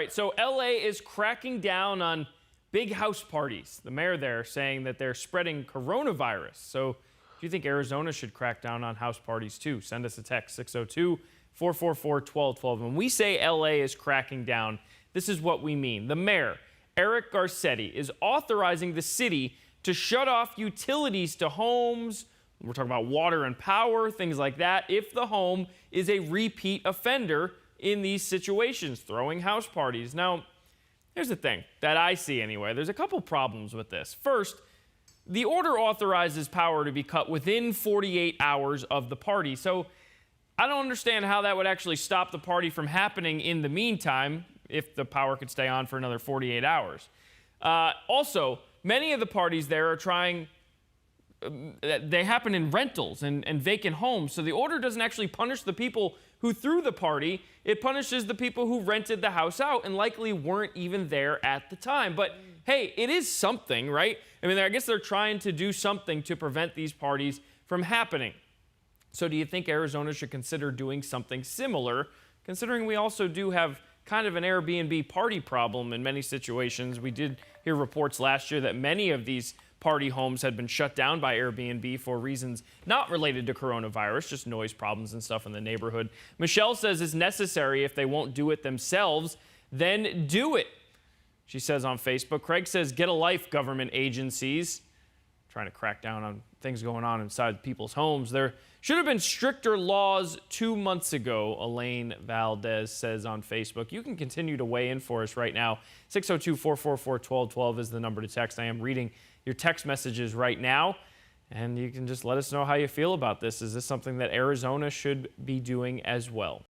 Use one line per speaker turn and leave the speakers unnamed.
Right, so LA is cracking down on big house parties. The mayor there saying that they're spreading coronavirus. So do you think Arizona should crack down on house parties too? Send us a text 602-444-1212. When we say LA is cracking down, this is what we mean. The mayor, Eric Garcetti, is authorizing the city to shut off utilities to homes. We're talking about water and power, things like that, if the home is a repeat offender in these situations, throwing house parties. Now, here's the thing that I see anyway. There's a couple problems with this. First, the order authorizes power to be cut within 48 hours of the party. So I don't understand how that would actually stop the party from happening in the meantime if the power could stay on for another 48 hours. Also, many of the parties there are they happen in rentals and vacant homes. So the order doesn't actually punish the people who threw the party. It punishes the people who rented the house out and likely weren't even there at the time. But hey, it is something, right? I mean, I guess they're trying to do something to prevent these parties from happening. So do you think Arizona should consider doing something similar, considering we also do have kind of an Airbnb party problem in many situations? We did hear reports last year that many of these party homes had been shut down by Airbnb for reasons not related to coronavirus, just noise problems and stuff in the neighborhood. Michelle says it's necessary. If they won't do it themselves, then do it, she says on Facebook. Craig says, get a life, government agencies. Trying to crack down on things going on inside people's homes. There should have been stricter laws 2 months ago, Elaine Valdez says on Facebook. You can continue to weigh in for us right now. 602-444-1212 is the number to text. I am reading your text messages right now, and you can just let us know how you feel about this. Is this something that Arizona should be doing as well?